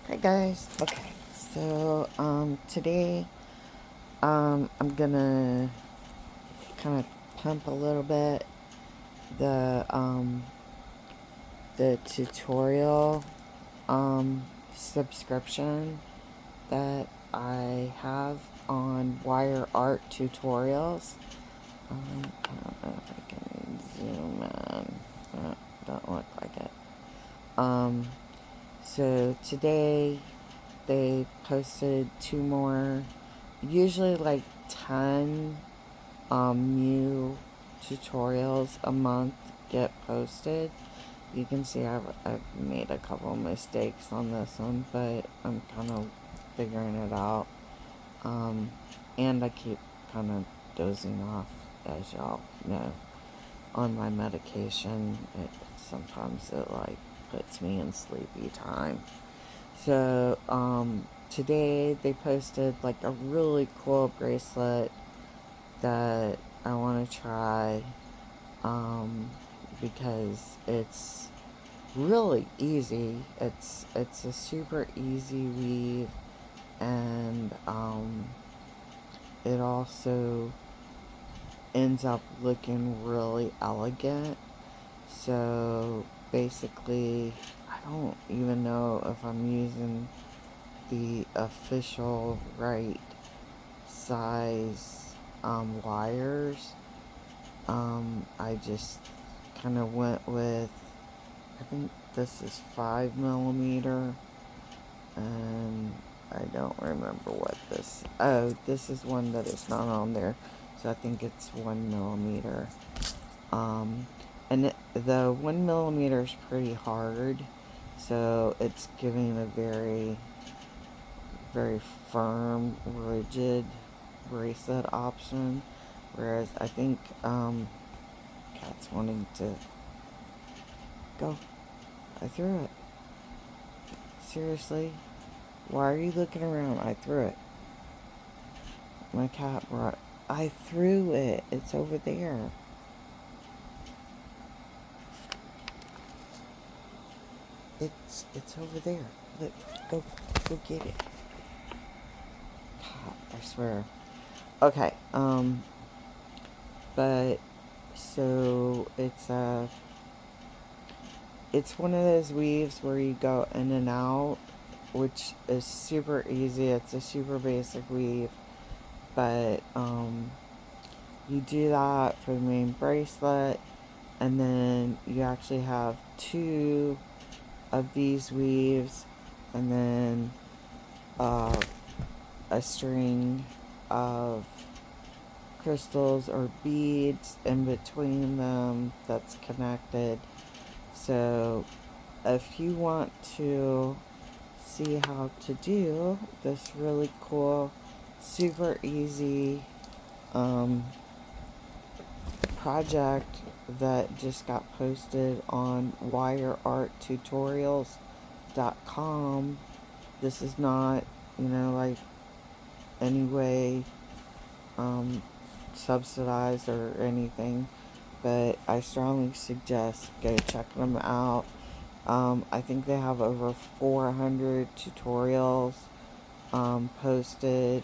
Hi guys. Okay. So today I'm gonna kind of pump a little bit the the tutorial subscription that I have on Wire Art Tutorials. I don't know if I can zoom in. Don't look like it. So today they posted two more, usually like 10 new tutorials a month get posted. You can see I've made a couple mistakes on this one, but I'm kind of figuring it out. And I keep kind of dozing off, as y'all know, on my medication. Sometimes it like puts me in sleepy time. So, today they posted like a really cool bracelet that I want to try, because it's really easy. It's a super easy weave, and, it also ends up looking really elegant. So, basically, I don't even know if I'm using the official right size wires. I just kind of went with, I think this is 5 millimeter, and I don't remember what this, oh, this is one that is not on there, so I think it's 1 millimeter. And the 1 millimeter is pretty hard, so it's giving a very, very firm, rigid bracelet option. Whereas I think Cat's wanting to go. I threw it. Seriously? Why are you looking around? I threw it. My cat brought. I threw it. It's over there. It's over there. Look, go get it. God, I swear. Okay. But so it's one of those weaves where you go in and out, which is super easy. It's a super basic weave, but you do that for the main bracelet, and then you actually have two of these weaves, and then a string of crystals or beads in between them that's connected. So if you want to see how to do this really cool, super easy project that just got posted on wirearttutorials.com, this is not, like any way subsidized or anything, but I strongly suggest go check them out. I think they have over 400 tutorials posted.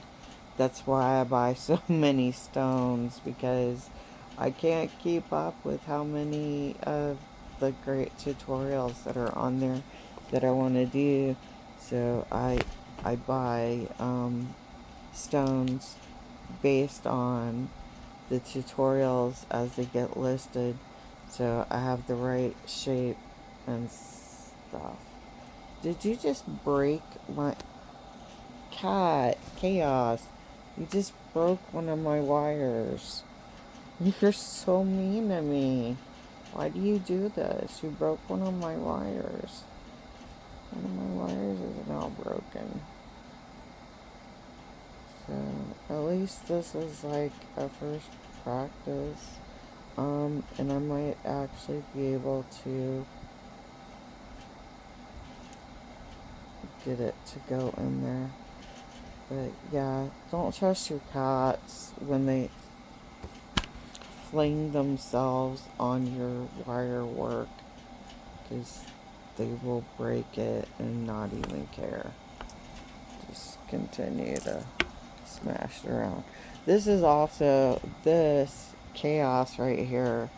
That's why I buy so many stones, because I can't keep up with how many of the great tutorials that are on there that I want to do. So I buy stones based on the tutorials as they get listed, so I have the right shape and stuff. Did you just break my cat? Chaos. You just broke one of my wires. You're so mean to me. Why do you do this? You broke one of my wires. One of my wires is now broken. So, at least this is like a first practice. And I might actually be able to get it to go in there. But yeah, don't trust your cats when they fling themselves on your wire work, because they will break it and not even care. Just continue to smash it around. This is also, this chaos right here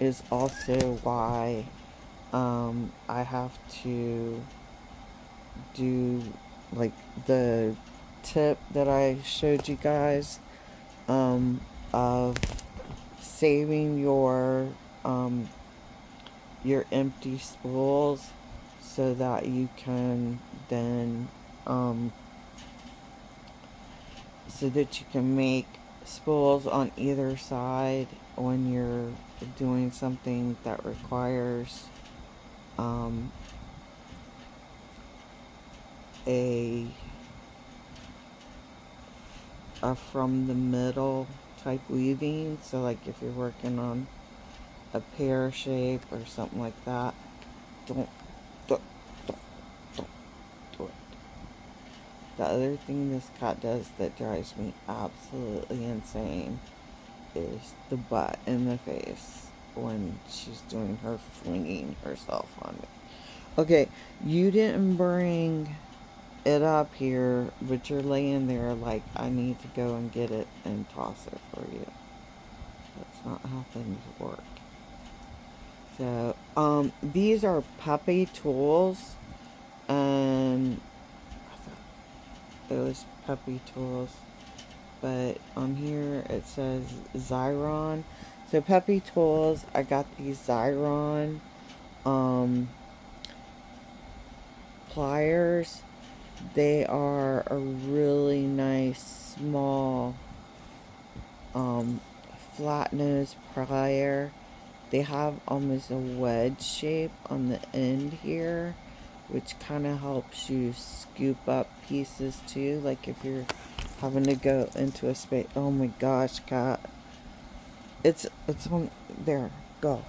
is also why I have to do like the tip that I showed you guys of saving your empty spools so that you can then so that you can make spools on either side when you're doing something that requires a from the middle type weaving. So like if you're working on a pear shape or something like that, don't do it. The other thing this cat does that drives me absolutely insane is the butt in the face when she's doing her flinging herself on me. Okay, you didn't bring it up here, but you're laying there like I need to go and get it and toss it for you. That's not how things work. So, these are puppy tools, and I thought it was puppy tools, but on here it says Xyron. So puppy tools, I got these Xyron, pliers. They are a really nice small flat nose plier. They have almost a wedge shape on the end here, which kind of helps you scoop up pieces too. Like if you're having to go into a space. Oh my gosh, cat! It's on there. Go.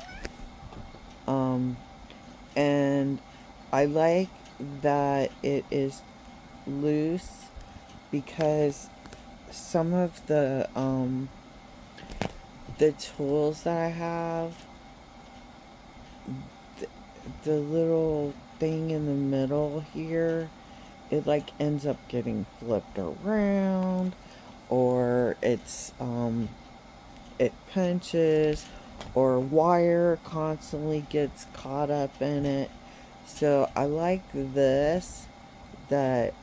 And I like that it is loose because some of the tools that I have, the little thing in the middle here, it like ends up getting flipped around, or it punches, or wire constantly gets caught up in it. So I like this, that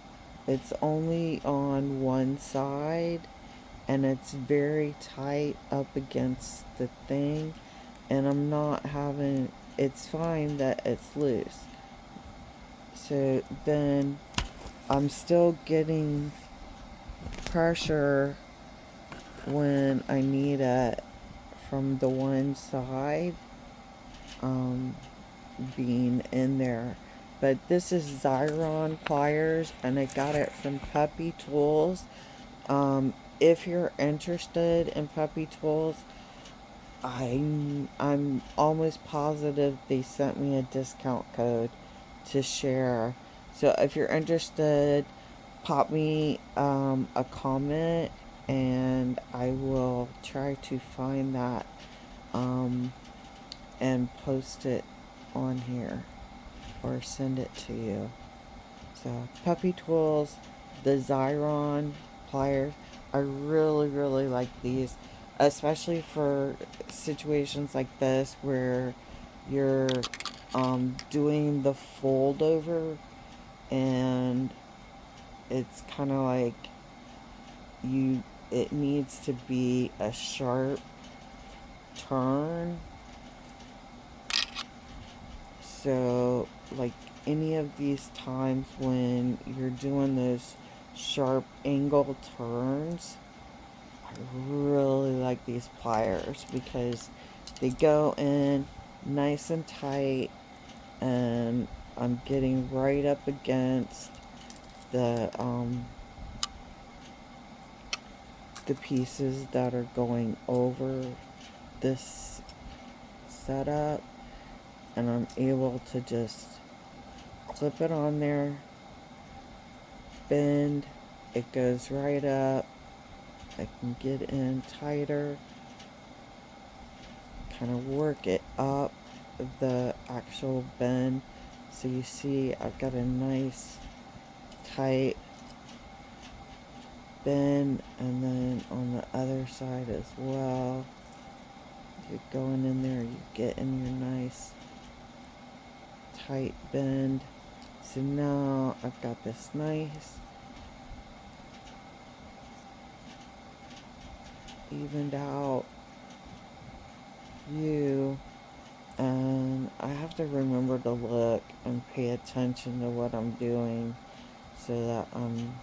it's only on one side and it's very tight up against the thing, and I'm not having, it's fine that it's loose. So then I'm still getting pressure when I need it from the one side being in there. But this is Xyron pliers, and I got it from Puppy Tools. If you're interested in Puppy Tools, I'm almost positive they sent me a discount code to share. So if you're interested, pop me a comment, and I will try to find that and post it on here or send it to you. So Puppy Tools, the Xyron pliers, I really, really like these, especially for situations like this where you're doing the fold over, and it's kind of like it needs to be a sharp turn. So like any of these times when you're doing those sharp angle turns, I really like these pliers because they go in nice and tight, and I'm getting right up against the pieces that are going over this setup, and I'm able to just clip it on there, bend, it goes right up, I can get in tighter, kind of work it up the actual bend So you see I've got a nice tight bend, and then on the other side as well. You're going in there, you get in your nice tight bend. So now I've got this nice evened out view, and I have to remember to look and pay attention to what I'm doing so that I'm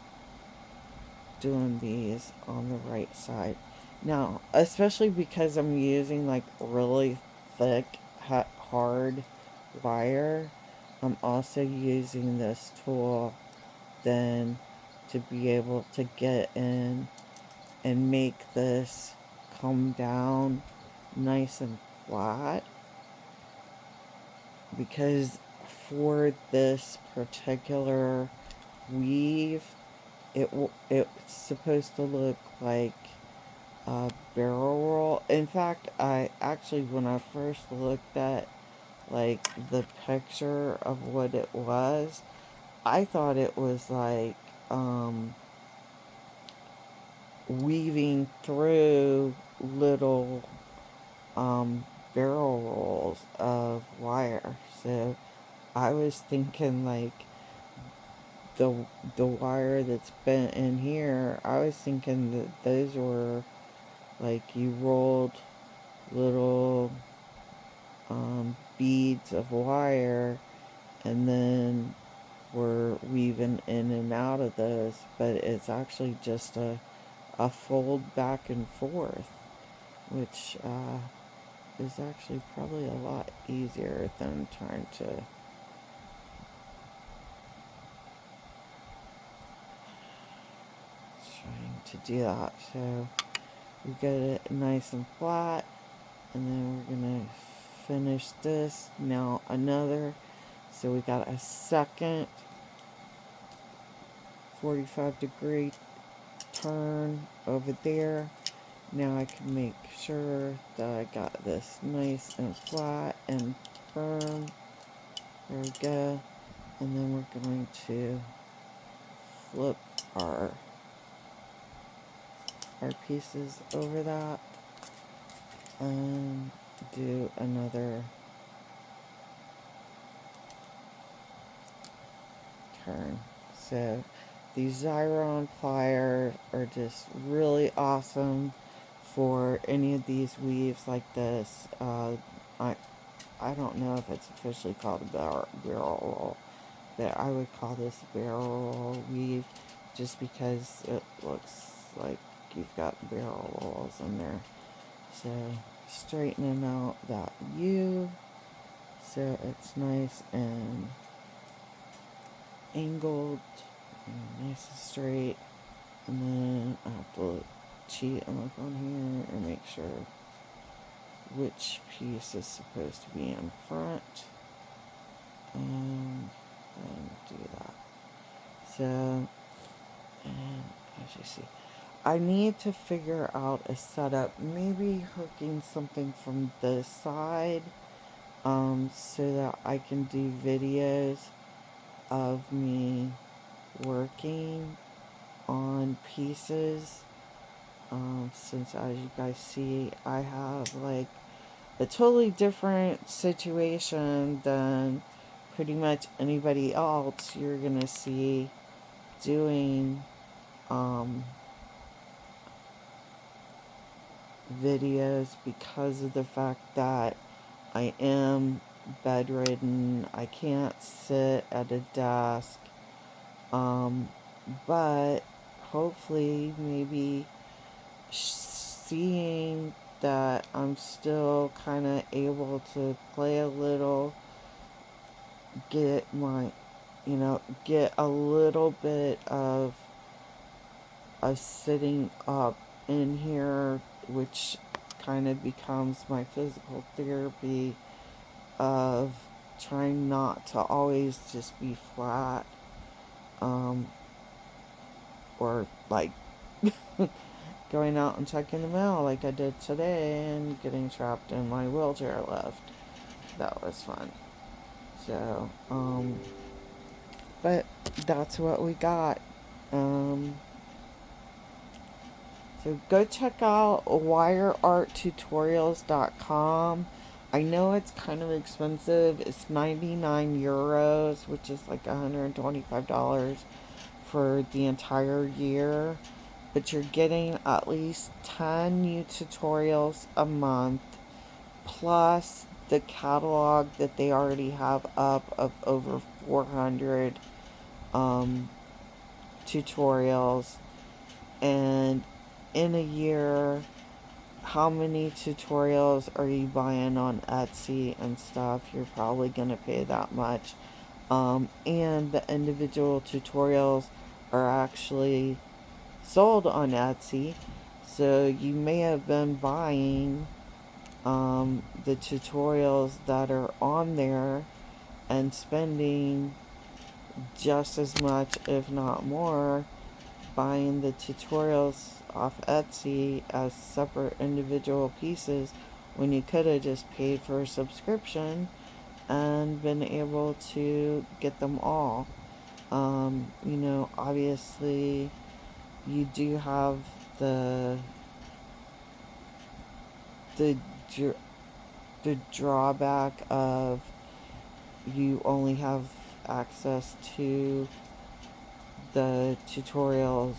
doing these on the right side. Now, especially because I'm using like really thick, hard wire, I'm also using this tool then to be able to get in and make this come down nice and flat, because for this particular weave it's supposed to look like a barrel roll. In fact, I actually, when I first looked at like the picture of what it was, I thought it was like weaving through little barrel rolls of wire. So I was thinking like the wire that's bent in here, I was thinking that those were like you rolled little beads of wire and then were weaving in and out of those, but it's actually just a fold back and forth, which is actually probably a lot easier than trying to do that. So we get it nice and flat, and then we're gonna finish this. Now another, so we got a second 45-degree turn over there. Now I can make sure that I got this nice and flat and firm. There we go. And then we're going to flip our pieces over that and do another turn. So these Xyron pliers are just really awesome for any of these weaves like this. I don't know if it's officially called a barrel roll, but I would call this a barrel roll weave just because it looks like you've got barrel rolls in there. So straightening out that U so it's nice and angled and nice and straight. And then I have to cheat and look on here and make sure which piece is supposed to be in front, and then do that. So, and as you see, I need to figure out a setup, maybe hooking something from this side, so that I can do videos of me working on pieces. Since as you guys see, I have like a totally different situation than pretty much anybody else you're gonna see doing videos, because of the fact that I am bedridden. I can't sit at a desk, but hopefully maybe seeing that I'm still kind of able to play a little, get my, get a little bit of sitting up in here, which kind of becomes my physical therapy of trying not to always just be flat, or like going out and checking the mail like I did today and getting trapped in my wheelchair lift. That was fun. So, but that's what we got. Um, so go check out wirearttutorials.com. I know it's kind of expensive. It's 99 euros, which is like $125 for the entire year. But you're getting at least 10 new tutorials a month, plus the catalog that they already have up of over 400 um, tutorials. And in a year, how many tutorials are you buying on Etsy and stuff? You're probably going to pay that much. And the individual tutorials are actually sold on Etsy. So you may have been buying the tutorials that are on there and spending just as much, if not more, buying the tutorials off Etsy as separate individual pieces when you could have just paid for a subscription and been able to get them all. Obviously, you do have the the the drawback of you only have access to the tutorials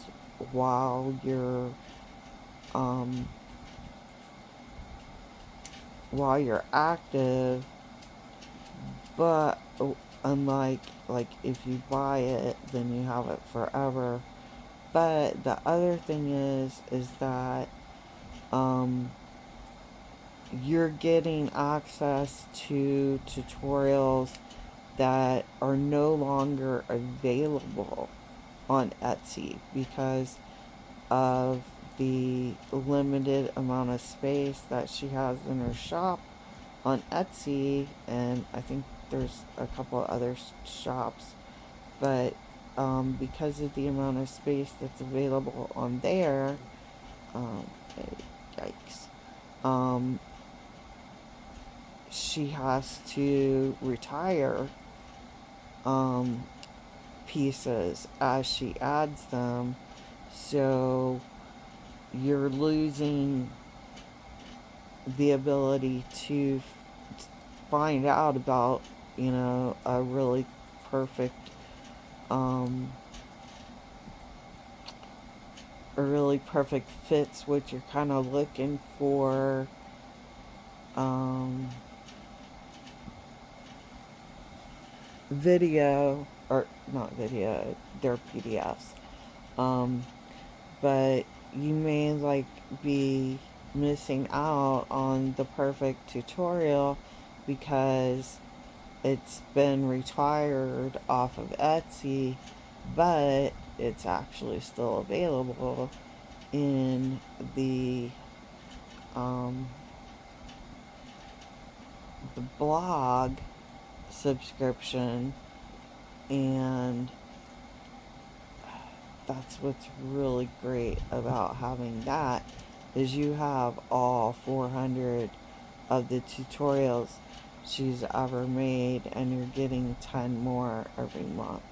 while you're um, while you're active, but unlike like if you buy it, then you have it forever. But the other thing is that um, you're getting access to tutorials that are no longer available on Etsy because of the limited amount of space that she has in her shop on Etsy, and I think there's a couple of other shops, but because of the amount of space that's available on there, um, yikes, um, she has to retire um, pieces as she adds them. So you're losing the ability to find out about, a really perfect, um, a really perfect fits what you're kind of looking for. Um, Video, or not video, they're PDFs. Um, but you may like be missing out on the perfect tutorial because it's been retired off of Etsy, but it's actually still available in um, the blog subscription, and that's what's really great about having that is you have all 400 of the tutorials she's ever made, and you're getting 10 more every month.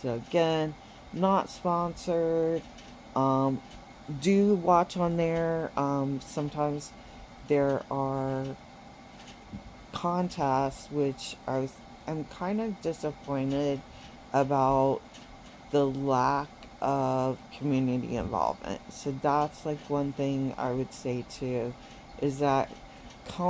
So again, not sponsored. um, do watch on there. Sometimes there are contests, which I'm kind of disappointed about the lack of community involvement. So that's like one thing I would say too, is that come